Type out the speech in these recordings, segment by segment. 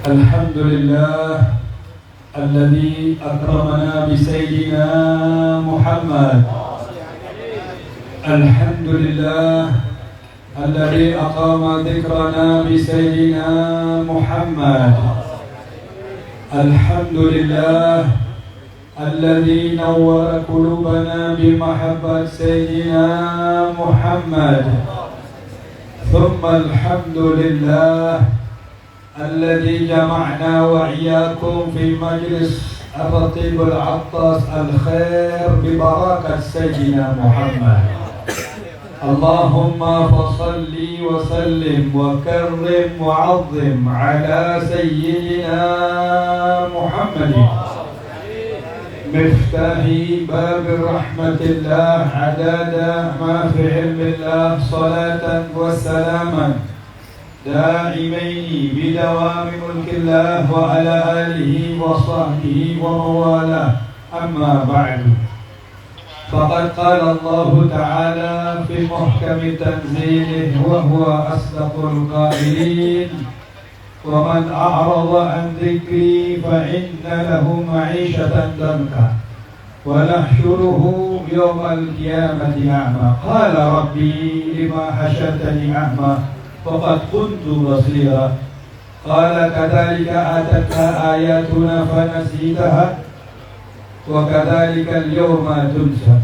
الحمد لله الذي أكرمنا بسيدنا محمد. الحمد لله الذي أقام ذكرنا بسيدنا محمد. الحمد لله الذي نور قلوبنا بمحبة سيدنا محمد. ثم الحمد لله الذي جمعنا وإياكم في مجلس الرطيب العطاس الخير ببركة سيدنا محمد. اللهم فصل وسلم وكرم وعظم على سيدنا محمد مفتاح باب رحمة الله عدد ما في علم الله صلاة وسلاما دائمين بدوام ملك الله وعلى آله وصحبه وموالاه. أما بعد، فقد قال الله تعالى في محكم تنزيله وهو أصدق القائلين: ومن أعرض عن ذكري فإن له معيشة ضنكا ونحشره يوم القيامة أعمى قال ربي لما حشرتني أعمى وقد كنت بصيرا قال كذلك أتتك آياتنا فنسيتها وكذلك اليوم تنسى.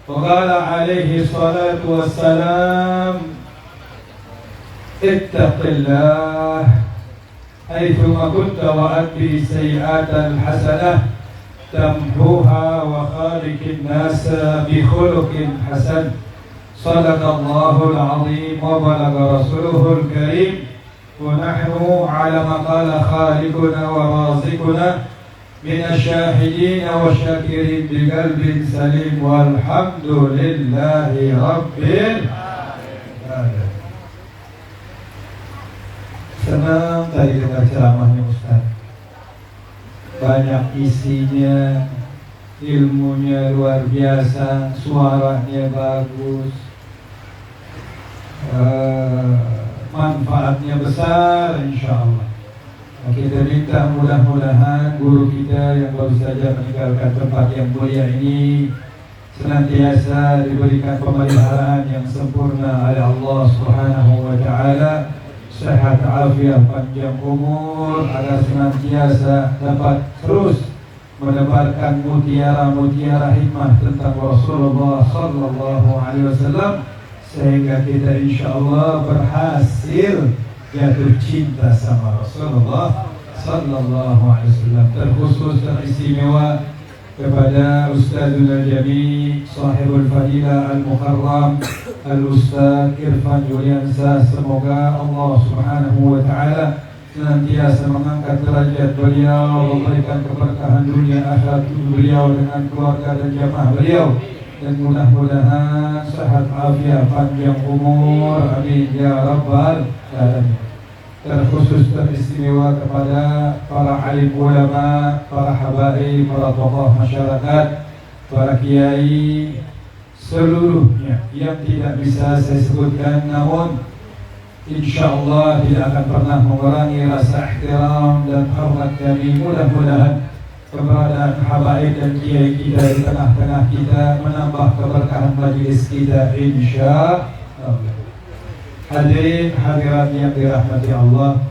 وقال عليه الصلاة والسلام: اتق الله حيثما كنت وأتبع السيئات الحسنة تمحوها وخالق الناس بخلق حسن. صدق الله العظيم وبلغ رسوله الكريم ونحن على ما قال خالقنا ورازقنا من الشاهدين والشاكرين بقلب سليم والحمد لله رب العالمين. Senang tadi dengar ceramahnya Ustaz. Banyak isinya, ilmunya luar biasa, suaranya bagus, manfaatnya besar insyaallah. Nah, kita minta mudah-mudahan guru kita yang baru saja meninggalkan tempat yang mulia ini senantiasa diberikan pemeliharaan yang sempurna oleh Allah Subhanahu wa taala, sehat afiat panjang umur, agar senantiasa dapat terus menebarkan mutiara-mutiara hikmah tentang Rasulullah sallallahu alaihi wasallam sehingga kita insyaallah berhasil jatuh cinta sama Rasulullah sallallahu alaihi wasallam. Terkhusus teristimewa kepada Ustadzul Jami sahibul fadilah al-mukarram al-Ustadz Irfan Yuliansa, semoga Allah Subhanahu wa taala senantiasa mengangkat derajat beliau, memberikan keberkahan dunia akhirat beliau dengan keluarga dan jamaah beliau, dan mudah-mudahan sehat afiat panjang umur, amin ya rabbal alamin. Terkhusus teristimewa kepada para alim ulama, para habaib, para tokoh masyarakat, para kiai seluruhnya yang tidak bisa saya sebutkan, namun insyaallah tidak akan pernah mengurangi rasa ihtiram dan hormat kami. Mudah-mudahan keberadaan habaib dan kiai kita di tengah-tengah kita menambah keberkahan majelis kita insyaallah. Hadirin hadirat yang dirahmati Allah,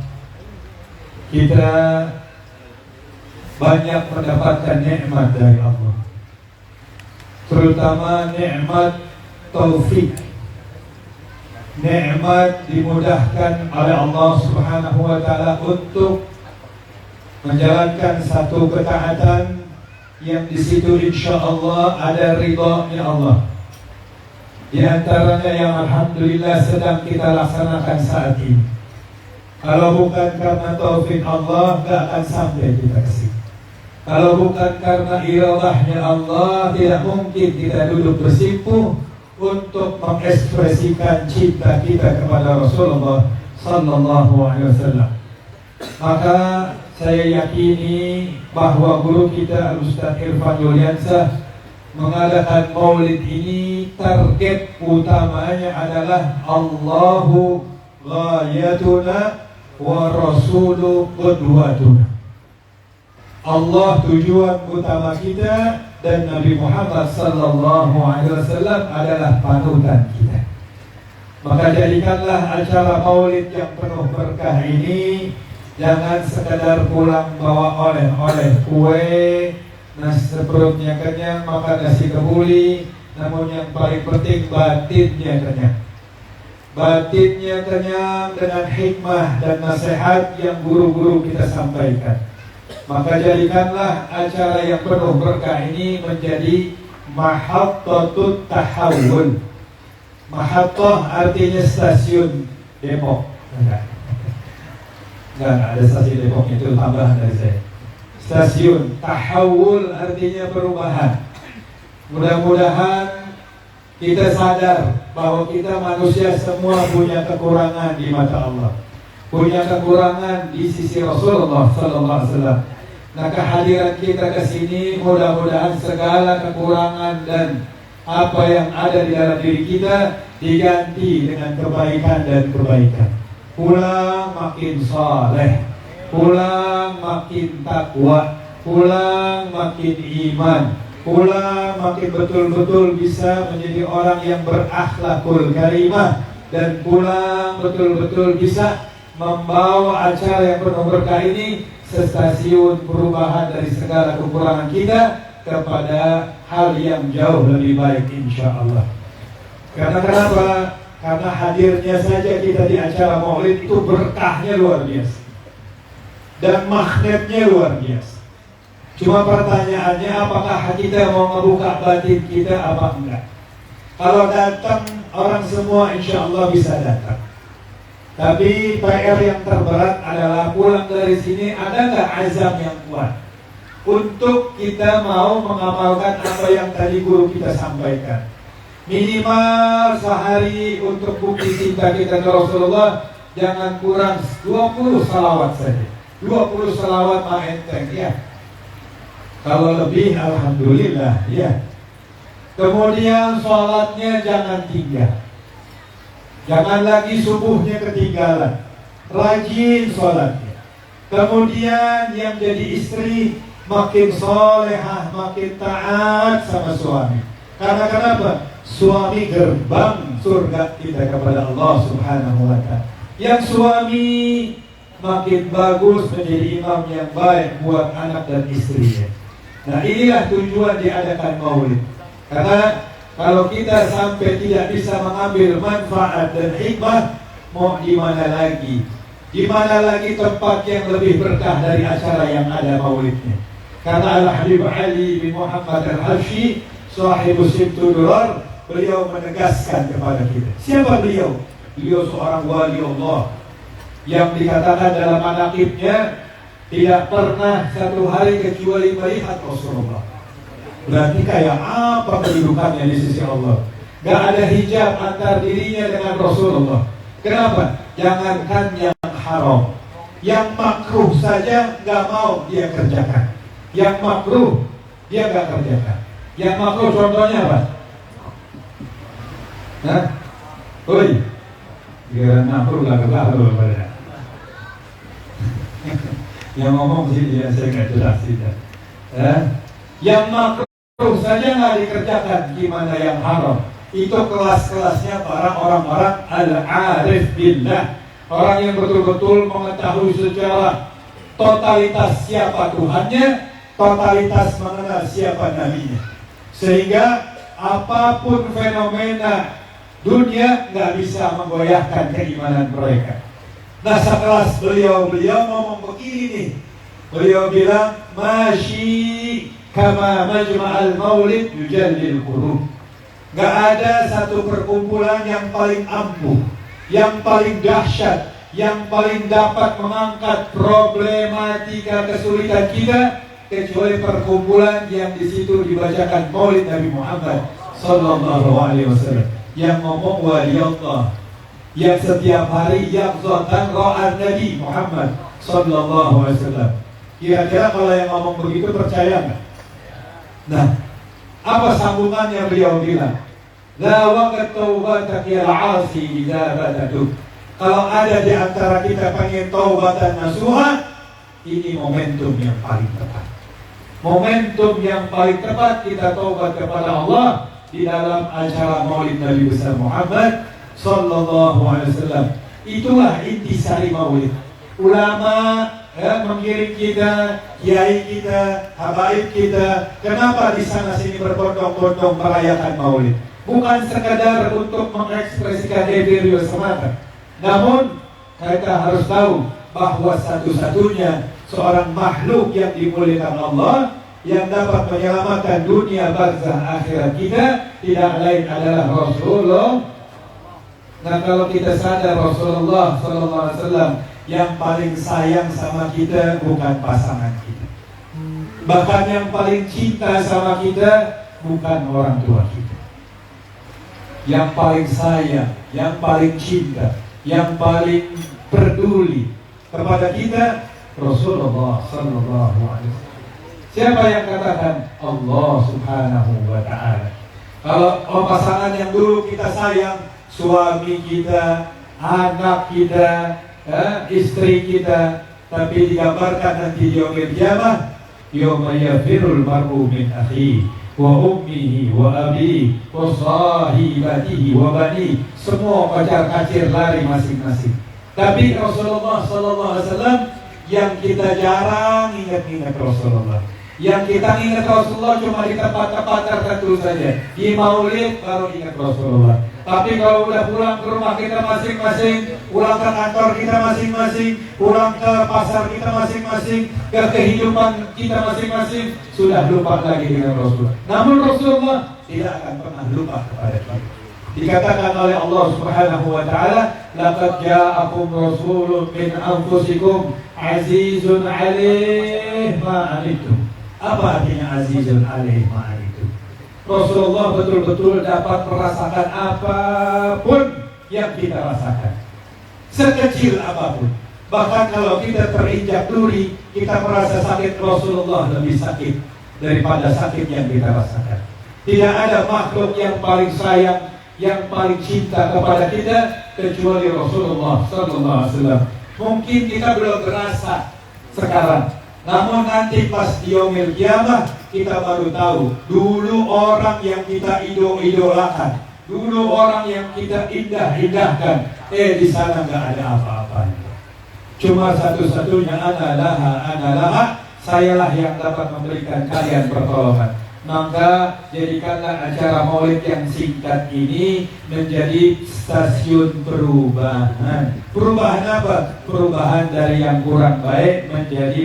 kita banyak mendapatkan nikmat dari Allah, terutama nikmat taufik, nikmat dimudahkan oleh Allah Subhanahu wa taala untuk menjalankan satu ketaatan yang di situ insyaallah ada ridha-Nya Allah. Di antaranya yang alhamdulillah sedang kita laksanakan saat ini. Kalau bukan karena taufik Allah, tidak akan sampai kita ke sini. Kalau bukan karena iradahnya Allah, tidak mungkin kita duduk bersimpuh untuk mengekspresikan cinta kita kepada Rasulullah sallallahu alaihi wasallam. Maka saya yakini bahwa guru kita Ustaz Irfan Yuliansa mengadakan maulid ini, target utamanya adalah Allahu ghayatuna wa rasuluhu qudwatuna. Allah tujuan utama kita dan Nabi Muhammad sallallahu alaihi wasallam adalah panutan kita. Maka jadikanlah acara maulid yang penuh berkah ini jangan sekadar pulang bawa oleh-oleh kue, nasi perutnya kenyang, makan nasi kebuli, namun yang paling penting batinnya kenyang. Batinnya kenyang dengan hikmah dan nasihat yang guru-guru kita sampaikan. Maka jadikanlah acara yang penuh berkah ini menjadi mahattatut tahawul. Mahattah artinya stasiun Depok. Enggak ada stasiun Depok, itu tambahan dari saya. Stasiun tahawul artinya perubahan. Mudah-mudahan kita sadar bahwa kita manusia semua punya kekurangan di mata Allah, punya kekurangan di sisi Rasulullah sallallahu alaihi wasallam. Nah, kehadiran kita ke sini mudah-mudahan segala kekurangan dan apa yang ada di dalam diri kita diganti dengan kebaikan dan perbaikan. Pulang makin saleh, pulang makin takwa, pulang makin iman, pulang makin betul-betul bisa menjadi orang yang berakhlakul karimah, dan pulang betul-betul bisa membawa acara yang penuh berkah ini stasiun perubahan dari segala kekurangan kita kepada hal yang jauh lebih baik insyaallah. Karena kenapa? Karena hadirnya saja kita di acara maulid itu berkahnya luar biasa dan magnetnya luar biasa. Cuma pertanyaannya, apakah kita mau membuka batin kita apa enggak? Kalau datang orang semua insyaallah bisa datang. Tapi PR yang terberat adalah pulang dari sini ada nggak azam yang kuat untuk kita mau mengamalkan apa yang tadi guru kita sampaikan. Minimal sehari untuk bukti cinta kita ke Rasulullah jangan kurang 20 salawat saja. 20 salawat mah enteng ya. Kalau lebih alhamdulillah ya. Kemudian sholatnya jangan tinggal. Jangan lagi subuhnya ketinggalan. Rajin sholatnya. Kemudian yang jadi istri makin solehah, makin taat sama suami. Karena kenapa? Suami gerbang surga kita kepada Allah subhanahu wa ta'ala. Yang suami makin bagus menjadi imam yang baik buat anak dan istrinya. Nah, inilah tujuan diadakan maulid. Karena kalau kita sampai tidak bisa mengambil manfaat dan hikmah, mau di mana lagi? Di mana lagi tempat yang lebih berkah dari acara yang ada maulidnya? Karena Al-Habib Ali bin Muhammad Al-Habsyi, sahibu Sibtu Durar, beliau menegaskan kepada kita. Siapa beliau? Beliau seorang wali Allah yang dikatakan dalam manaqibnya tidak pernah satu hari kecuali melihat Rasulullah. Berarti kayak apa kedudukannya di sisi Allah? Gak ada hijab antar dirinya dengan Rasulullah. Kenapa? Jangankan yang haram, yang makruh saja gak mau dia kerjakan. Yang makruh dia gak kerjakan. Yang makruh contohnya apa? Hah? Oi, giliran makruh lalu pada. Yang ngomong sih ya saya gak jelasin ya. Yang makruh saja nggak dikerjakan, gimana yang haram? Itu kelas-kelasnya para orang-orang al-arif billah, orang yang betul-betul mengetahui secara totalitas siapa Tuhannya, totalitas mengenal siapa nabinya, sehingga apapun fenomena dunia nggak bisa menggoyahkan keimanan mereka. Nah, sekelas beliau ngomong begini nih, beliau bilang masyi kama majma'al maulid yujallil qulub. Gak ada satu perkumpulan yang paling ampuh, yang paling dahsyat, yang paling dapat mengangkat problematika kesulitan kita kecuali perkumpulan yang di situ dibacakan maulid Nabi Muhammad sallallahu alaihi wasallam. Yang ngomong wali Allah, yang setiap hari yaqzatan ra'an Nabi Muhammad sallallahu alaihi wasallam. Kira-kira kalau yang ngomong begitu percaya nggak? Nah, apa sambungannya beliau bilang? La waqat taubatak ya al-'asi idza badatu. Kalau ada di antara kita pengen taubatan nasuha, ini momentum yang paling tepat. Momentum yang paling tepat kita taubat kepada Allah di dalam acara Maulid Nabi besar Muhammad sallallahu alaihi wasallam. Itulah intisari Maulid. Ulama mengiring kita, kiai kita, habaib kita. Kenapa di sana sini berbondong-bondong merayakan Maulid? Bukan sekadar untuk mengekspresikan Eberio semata. Namun kita harus tahu bahwa satu-satunya seorang makhluk yang dimuliakan Allah yang dapat menyelamatkan dunia barzah akhirat kita tidak lain adalah Rasulullah. Nah, kalau kita sadar Rasulullah sallallahu alaihi wasallam yang paling sayang sama kita bukan pasangan kita, bahkan yang paling cinta sama kita bukan orang tua kita. Yang paling sayang, yang paling cinta, yang paling peduli kepada kita Rasulullah sallallahu alaihi wasallam. Siapa yang katakan? Allah subhanahu wa ta'ala. Kalau pasangan yang dulu kita sayang, suami kita, anak kita, istri kita, tapi digambarkan nanti di yaumil qiyamah, yauma yafirul mar'u min akhihi wa ummihi wa abihi wa sahibatihi wa bani. Semua pacar kacir lari masing-masing. Tapi Rasulullah sallallahu alaihi wasallam yang kita jarang ingat-ingat Rasulullah. Yang kita ingat Rasulullah cuma di tempat-tempat tertentu saja. Di Maulid baru ingat Rasulullah. Tapi kalau udah pulang ke rumah kita masing-masing, pulang ke kantor kita masing-masing, pulang ke pasar kita masing-masing, ke kehidupan kita masing-masing, sudah lupa lagi dengan Rasulullah. Namun Rasulullah tidak akan pernah lupa kepada kita. Dikatakan oleh Allah Subhanahu wa taala, laqad ja'akum rasulun min anfusikum azizun 'alaihi ma 'anittum. Apa artinya azizun 'alaihi ma 'anittum? Rasulullah betul-betul dapat merasakan apapun yang kita rasakan, sekecil apapun. Bahkan kalau kita terinjak duri, kita merasa sakit, Rasulullah lebih sakit daripada sakit yang kita rasakan. Tidak ada makhluk yang paling sayang, yang paling cinta kepada kita kecuali Rasulullah sallallahu alaihi wasallam. Mungkin kita belum berasa sekarang, namun nanti pas di yaumil qiyamah kita baru tahu. Dulu orang yang kita idolakan, dulu orang yang kita indah-indahkan, di sana nggak ada apa-apanya. Cuma satu-satunya ana laha, sayalah yang dapat memberikan kalian pertolongan. Maka jadikanlah acara Maulid yang singkat ini menjadi stasiun perubahan. Perubahan apa? Perubahan dari yang kurang baik menjadi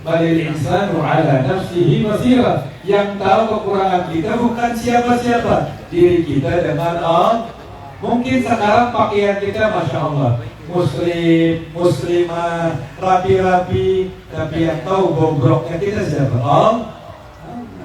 balil insanu ala nafsihi basira. Yang tahu kekurangan kita bukan siapa-siapa, diri kita dengan Allah. Mungkin sekarang pakaian kita Masya Allah, muslim, muslimah, rapi-rapi, tapi yang tahu bobroknya kita siapa? Allah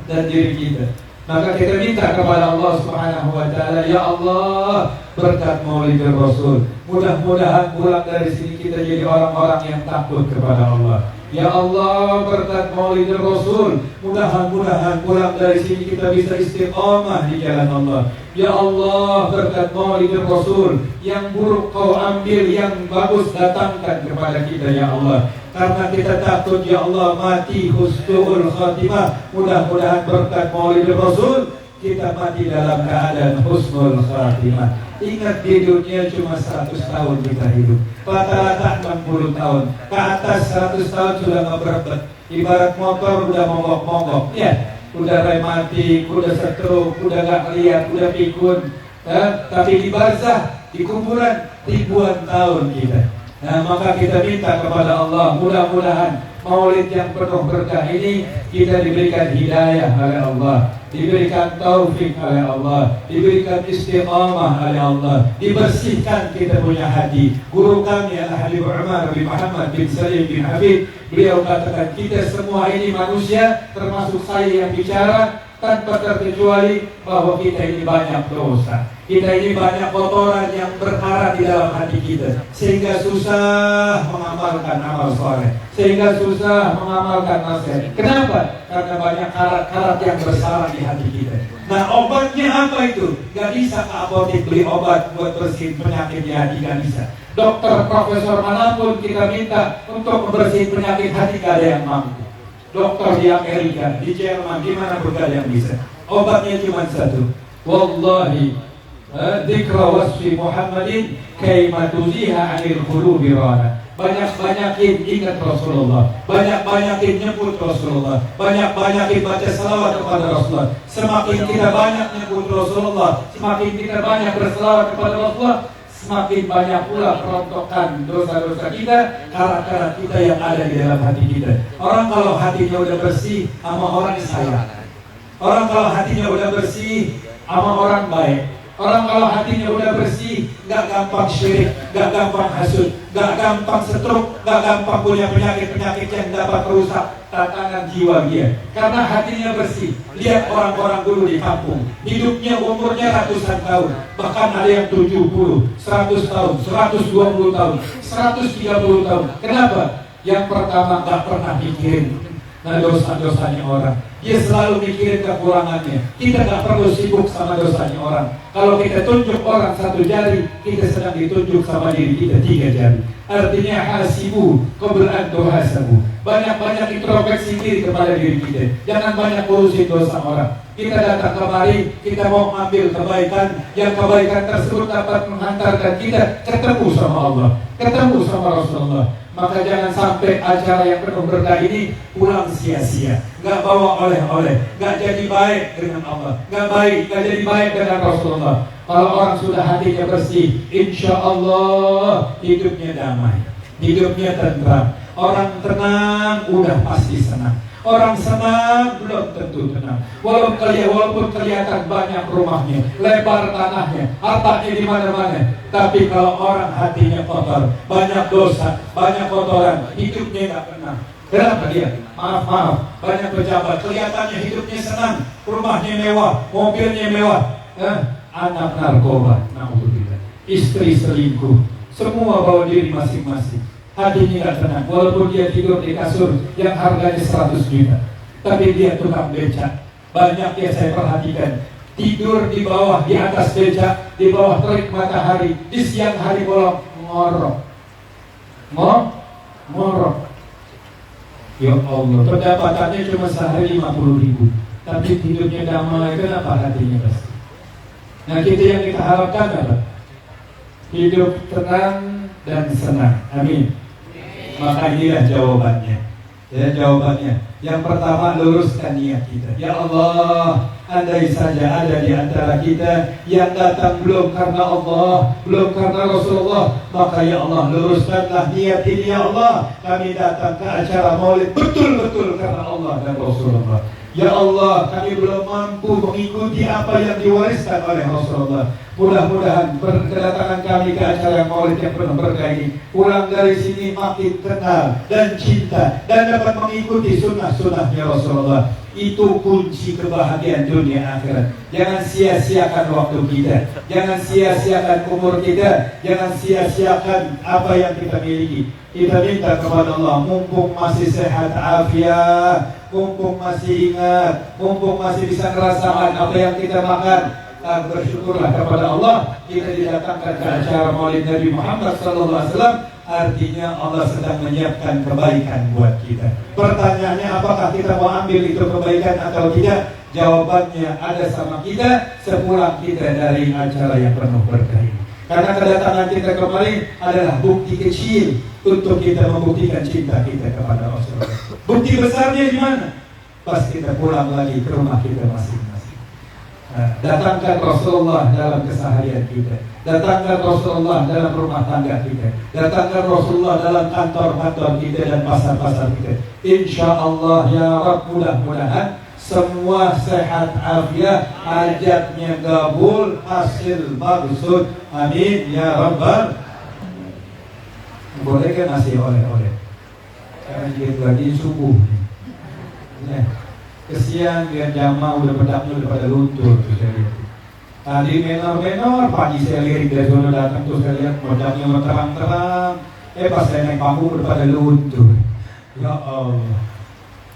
dan diri kita. Maka kita minta kepada Allah Subhanahu wa taala, ya Allah, berkat Maulid Rasul, mudah-mudahan pulang dari sini kita jadi orang-orang yang takut kepada Allah. Ya Allah, berkat Maulid Rasul, mudah-mudahan pulang dari sini kita bisa istiqamah di jalan Allah. Ya Allah, berkat Maulid Rasul, yang buruk kau ambil, yang bagus datangkan kepada kita ya Allah. Karena kita takut ya Allah mati husnul khatimah. Mudah-mudahan berkat Maulid Rasul kita mati dalam keadaan husnul khatimah. Ingat di dunia cuma 100 tahun kita hidup, rata-rata 60 tahun. Ke atas 100 tahun sudah ngeberebet. Ibarat motor udah monggok-monggok, ya, udah rematik, udah stroke, udah gak lihat, udah pikun. Tapi di barzah, di kuburan ribuan tahun kita. Nah, maka kita minta kepada Allah, mudah-mudahan Maulid yang penuh berkah ini kita diberikan hidayah oleh Allah, diberikan taufik oleh Allah, diberikan istiqamah oleh Allah, dibersihkan kita punya hati. Guru kami Al-Habib Umar bin Muhammad bin Salim bin Habib, beliau katakan kita semua ini manusia, termasuk saya yang bicara, tanpa terkecuali bahwa kita ini banyak dosa. Kita ini banyak kotoran yang berkarat di dalam hati kita, sehingga susah mengamalkan amal soleh, sehingga susah mengamalkan nasihat. Kenapa? Karena banyak karat-karat yang bersarang di hati kita. Nah obatnya apa itu? Gak bisa ke apotek beli obat buat bersihin penyakit di hati, gak bisa. Dokter, profesor manapun kita minta untuk membersihin penyakit hati, gak ada yang mampu. Dokter di Amerika, di Jerman, gimana pun gak ada yang bisa. Obatnya cuma satu. Wallahi dzikra wasfi Muhammadin kaima tuziha 'anil qulubi rana. Banyak-banyakin ingat Rasulullah, banyak-banyakin nyebut Rasulullah, banyak-banyakin baca salawat kepada Rasulullah. Semakin kita banyak nyebut Rasulullah, semakin kita banyak berselawat kepada Rasulullah, semakin banyak pula perontokan dosa-dosa kita, karat-karat kita yang ada di dalam hati kita. Orang kalau hatinya udah bersih, sama orang sayang. Orang kalau hatinya udah bersih, sama orang baik. Orang kalau hatinya udah bersih, gak gampang syirik, gak gampang hasud, gak gampang setruk, gak gampang punya penyakit-penyakit yang dapat merusak tatanan jiwa dia. Karena hatinya bersih. Lihat orang-orang dulu di kampung, hidupnya umurnya ratusan tahun, bahkan ada yang 70, 100 tahun, 120 tahun, 130 tahun. Kenapa? Yang pertama gak pernah mikirin dosa-dosanya orang. Dia selalu mikirin kekurangannya. Kita gak perlu sibuk sama dosanya orang. Kalau kita tunjuk orang satu jari, kita sedang ditunjuk sama diri kita 3 jari. Artinya hasibu qabla an tuhasabu. Banyak-banyak introspeksi diri kepada diri kita. Jangan banyak urusin dosa orang. Kita datang kemari, kita mau ambil kebaikan, yang kebaikan tersebut dapat menghantarkan kita ketemu sama Allah, ketemu sama Rasulullah. Maka jangan sampai acara yang penuh berkah ini pulang sia-sia, gak bawa oleh-oleh, gak jadi baik dengan Allah, gak jadi baik dengan Rasulullah. Kalau orang sudah hatinya bersih, insya Allah hidupnya damai, hidupnya tentram. Orang tenang udah pasti senang. Orang senang belum tentu tenang. Walaupun kelihatan banyak rumahnya, lebar tanahnya, hartanya di mana-mana, tapi kalau orang hatinya kotor, banyak dosa, banyak kotoran, hidupnya nggak tenang. Kenapa dia? Maaf, banyak pejabat, kelihatannya hidupnya senang, rumahnya mewah, mobilnya mewah, anak narkoba, naudzubillah, istri selingkuh, semua bawa diri masing-masing. Hatinya tidak tenang, walaupun dia tidur di kasur yang harganya 100 juta, tapi dia tukang becak. Banyak ya saya perhatikan, tidur di bawah, di atas becak, di bawah terik matahari, di siang hari bolong ngorok. Ya Allah, pendapatannya cuma sehari 50.000, tapi hidupnya damai. Kenapa hatinya pasti? Nah kita yang kita harapkan adalah hidup tenang dan senang. Amin. Maka inilah jawabannya. Ya, jawabannya. Yang pertama, luruskan niat kita. Ya Allah, andai saja ada di antara kita yang datang belum karena Allah, belum karena Rasulullah, maka ya Allah, luruskanlah niat ini ya Allah. Kami datang ke acara maulid betul-betul karena Allah dan Rasulullah. Ya Allah, kami belum mampu mengikuti apa yang diwariskan oleh Rasulullah. Mudah-mudahan kedatangan kami ke acara maulid yang penuh berkah ini, pulang dari sini makin kenal dan cinta dan dapat mengikuti sunnah-sunnahnya Rasulullah. Itu kunci kebahagiaan dunia akhirat. Jangan sia-siakan waktu kita, jangan sia-siakan umur kita, jangan sia-siakan apa yang kita miliki. Kita minta kepada Allah, mumpung masih sehat afiat, mumpung masih ingat, mumpung masih bisa merasakan apa yang kita makan, bersyukurlah kepada Allah. Kita didatangkan ke acara maulid Nabi Muhammad SAW. Artinya Allah sedang menyiapkan kebaikan buat kita. Pertanyaannya, apakah kita mau ambil itu kebaikan atau tidak? Jawabannya ada sama kita sepulang kita dari acara yang penuh berkah ini. Karena kedatangan kita kemarin adalah bukti kecil untuk kita membuktikan cinta kita kepada Rasulullah. Bukti besarnya di mana? Pas kita pulang lagi ke rumah kita masing-masing. Datangkan Rasulullah dalam keseharian kita, datangkan Rasulullah dalam rumah tangga kita, datangkan Rasulullah dalam kantor-kantor kita dan pasar-pasar kita. Insya Allah ya Rabb, mudah-mudahan semua sehat afiat, hajatnya kabul, hasil maksud. Amin ya Rabbal. Boleh kan ngasih oleh-oleh? Karena kita lagi subuh. Ya. Kesian biar jamaah udah pedangnya udah pada luntur. Tadi menor-menor, pagi saya lirik dari sana datang tuh saya lihat pedangnya terang-terang. Pas saya naik panggung udah pada luntur. Ya Allah,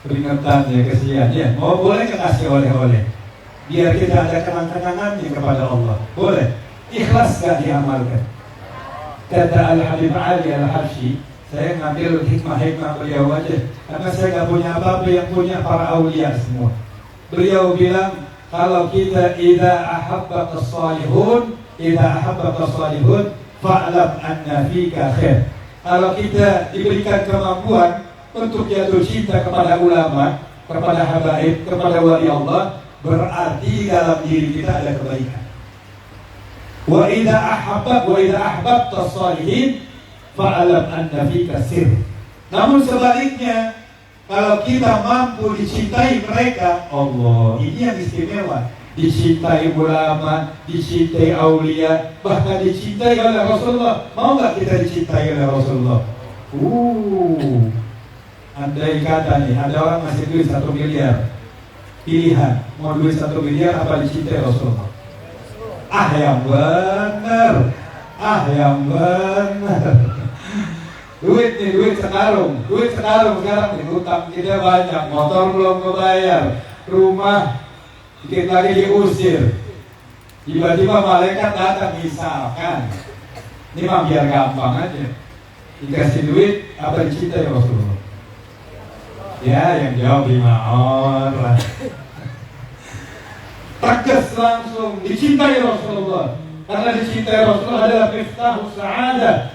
peringatan ya, kesian ya. Mau boleh nggak kasih oleh-oleh? biar kita ada kenang-kenangannya kepada Allah. Boleh? Ikhlas gak diamalkan? Kata Al-Habib Ali Al-Habsyi, saya ngambil hikmah-hikmah beliau aja, karena saya gak punya apa-apa yang punya para awliya semua. Beliau bilang, kalau kita idza ahabbaka as-salihun fa'lam anna fika khair. Kalau kita diberikan kemampuan untuk jatuh cinta kepada ulama, kepada habaib, kepada wali Allah, berarti dalam diri kita ada kebaikan. Wa idza ahbabta as-salihin fa'lam anna fika sir. Namun sebaliknya, kalau kita mampu dicintai mereka, Allah, ini yang istimewa. Dicintai ulama, dicintai aulia, bahkan dicintai oleh Rasulullah. Mau nggak kita dicintai oleh Rasulullah? Andai kata nih, ada orang masih duit 1 miliar, pilihan, mau duit 1 miliar apa dicintai Rasulullah? Yang benar, duit sekarung sekarang nih, utang kita banyak, motor belum kebayar, rumah dikit lagi diusir, tiba-tiba malaikat datang, misalkan, ini mah biar gampang aja, dikasih duit apa dicintai Rasulullah? Ya, yang jawab 5 orang. Tegas langsung dicintai Rasulullah, karena dicintai Rasulullah adalah miftahus sa'adah,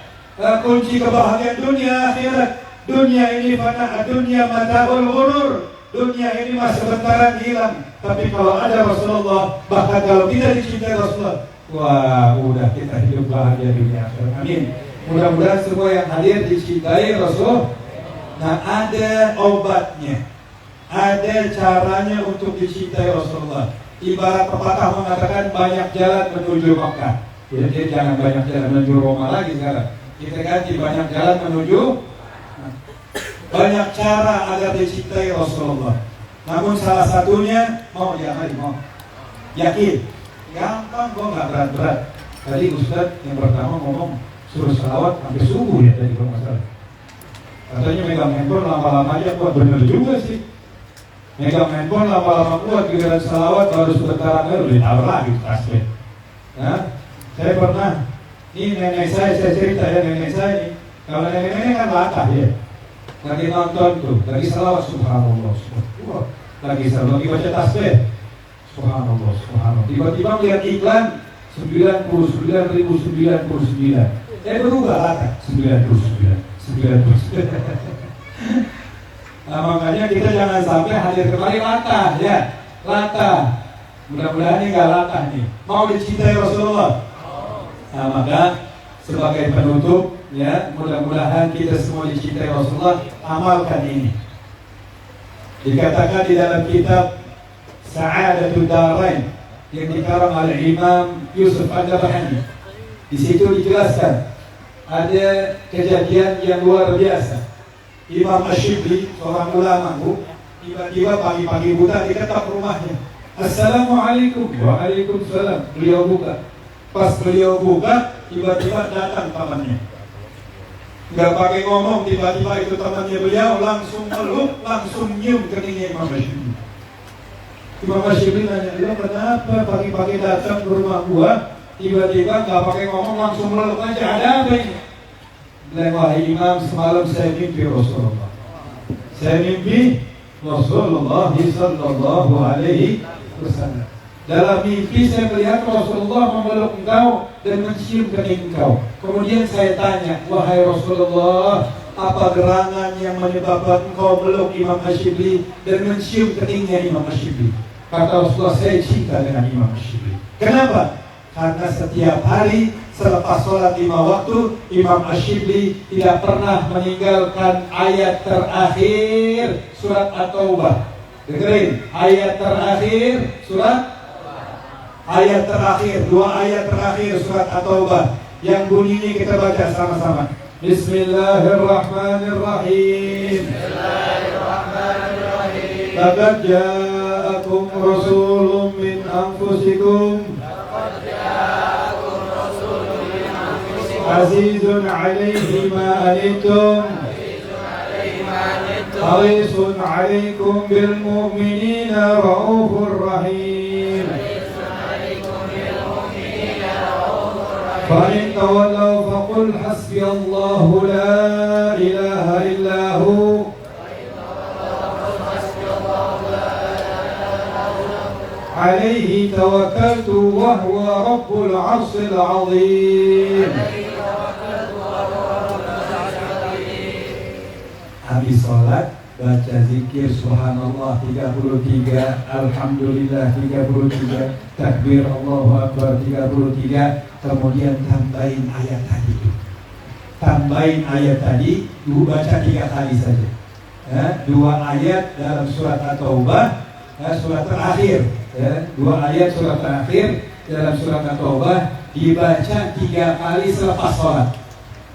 kunci kebahagiaan dunia akhirat. Dunia ini fana, dunia mata'ul ghurur, dunia ini mah sebentaran hilang. Tapi kalau ada Rasulullah, bahkan kalau tidak dicintai Rasulullah, wah, udah kita hidup bahagia dunia akhirat. Amin. Mudah-mudahan semua yang hadir dicintai Rasul. Nah, ada obatnya, ada caranya untuk dicintai Rasulullah. Ibarat pepatah mengatakan banyak jalan menuju Makkah. Jadi jangan banyak jalan menuju Roma lagi sekarang. Kita ganti banyak jalan menuju, banyak cara agar dicintai Rasulullah. Namun salah satunya mau diamali, mau yakin, gampang kok, nggak berat-berat. Tadi Ustadz yang pertama ngomong suruh salawat sampai subuh ya tadi kalau nggak salah. Katanya megang handphone lama-lama aja kuat, bener juga sih. Megang handphone lama-lama kuat, giliran salawat baru sebentar udah ditawar lagi tasbih. Nah, saya pernah, ini nenek saya cerita ya, nenek saya nih, kalau nenek-nenek kan latah ya, lagi nonton tuh, lagi salawat, subhanallah, subhanallah, lagi salawat, lagi baca tasbih, subhanallah, subhanallah. Tiba-tiba lihat iklan 99.099, saya berubah latah 99. Nah, makanya kita jangan sampai hadir kembali latah ya, latah. Mudah-mudahan ini nggak latah nih, mau dicintai Rasulullah. Nah, maka sebagai penutup ya, mudah-mudahan kita semua dicintai Rasulullah. Amalkan ini. Dikatakan di dalam kitab Sa'adatul Darain yang dikarang oleh Imam Yusuf Ad-Darhani, di situ dijelaskan ada kejadian yang luar biasa. Imam Ash-Shibli, seorang ulama, tiba-tiba pagi-pagi buta diketok rumahnya. Assalamualaikum. Waalaikumsalam. Beliau buka. Pas beliau buka, tiba-tiba datang pamannya. Nggak pakai ngomong, tiba-tiba itu temannya beliau langsung meluk, langsung nyium keningnya Imam Ash-Shibli. Imam Ash-Shibli nanya, "Lo kenapa pagi-pagi datang ke rumah gua? Tiba-tiba nggak pakai ngomong langsung meluk aja, ada apa ini?" Bilang, "Wahai Imam, semalam saya mimpi Rasulullah. Saya mimpi Rasulullah sallallahu alaihi wasallam. Dalam mimpi saya melihat Rasulullah memeluk engkau dan mencium kening engkau. Kemudian saya tanya, wahai Rasulullah, apa gerangan yang menyebabkan engkau meluk Imam Ash-Shibli dan mencium keningnya Imam Ash-Shibli?" Kata Rasulullah, "Saya cinta dengan Imam Ash-Shibli." Kenapa? Karena setiap hari selepas sholat 5 waktu, Imam Ash-Shibli tidak pernah meninggalkan ayat terakhir surat At-Taubah. Dengerin, ayat terakhir surat, ayat terakhir, 2 ayat terakhir surat At-Taubah yang bunyinya kita baca sama-sama. Bismillahirrahmanirrahim. Bismillahirrahmanirrahim. Laqad ja'akum rasulun min anfusikum azizun alaihi ma anittum harisun alaikum bil mu'minina raufur rahim. فإن تولوا فقل حسبي الله لا إله إلا هو عليه توكلت وهو رب العرش العظيم. Habis sholat baca zikir subhanallah 33, alhamdulillah 33, takbir Allahu Akbar 33, kemudian tambahin ayat tadi. Tambahin ayat tadi, baca 3 kali saja. 2 ayat dalam surat At-Taubah, surat terakhir. 2 ayat surat terakhir dalam surat At-Taubah dibaca 3 kali selepas sholat.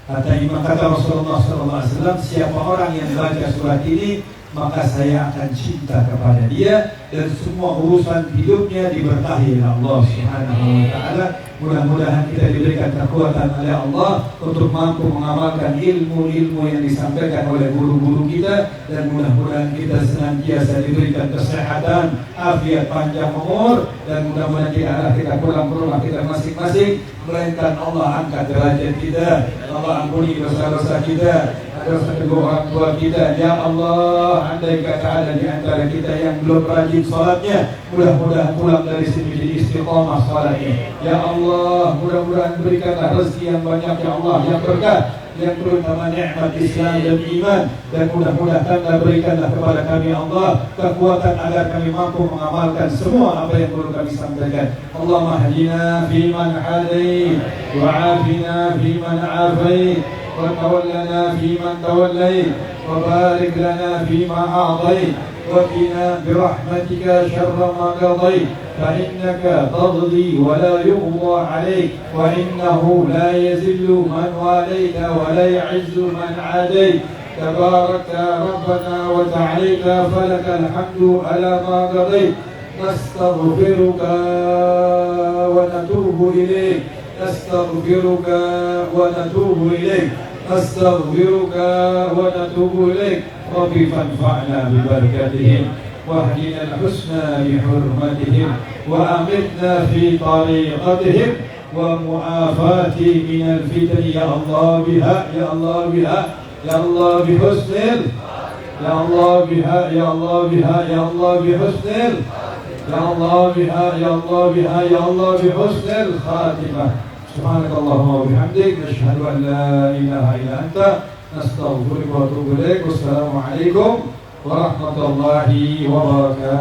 Kata Rasulullah SAW, siapa orang yang baca surat ini, maka saya akan cinta kepada dia dan semua urusan hidupnya diberkahi oleh Allah Subhanahu wa taala. Mudah-mudahan kita diberikan kekuatan oleh Allah untuk mampu mengamalkan ilmu-ilmu yang disampaikan oleh guru-guru kita, dan mudah-mudahan kita senantiasa diberikan kesehatan, afiat panjang umur, dan mudah-mudahan di arah kita pulang ke rumah kita masing-masing, melainkan Allah angkat derajat kita, Allah ampuni dosa-dosa kita, dosa kedua orang tua kita. Ya Allah, andai kata ada di antara kita yang belum rajin sholatnya, mudah-mudahan pulang dari sini jadi istiqomah sholatnya. Ya Allah, mudah-mudahan berikanlah rezeki yang banyak ya Allah, yang berkah, yang terutama nikmat Islam dan iman, dan mudah-mudahan berikanlah kepada kami Allah kekuatan agar kami mampu mengamalkan semua apa yang perlu kami sampaikan. Allahumma hadina fiman hadait, wa afina fiman afait, wa tawallana fiman tawallait, wa barik lana fima a'tait, wa qina birahmatika syarra ma qadait, fa innaka taqdi wa la yuqda 'alaik, wa innahu la yazillu man walaita wa la ya'izzu man 'adait. Tabarakta rabbana wa ta'ala, falakal hamdu ala ma qadait. Nastaghfiruka wa natubu ilaik, nastaghfiruka wa natubu ilaik, nastaghfiruka wa natubu ilaik. Rabbi fanfa'na bi barakatihim واهدنا الحسنى بحرمتهم وأمتنا في طريقتهم ومعافاة من الفتن يا الله بها يا الله بها يا الله بحسن يا الله بها يا الله بها يا الله بحسن يا الله بها يا الله بها يا الله بحسن الخاتمة. سبحانك اللهم وبحمدك نشهد أن لا إله إلا أنت نستغفرك ونتوب إليك. والسلام عليكم warahmatullahi wabarakatuh.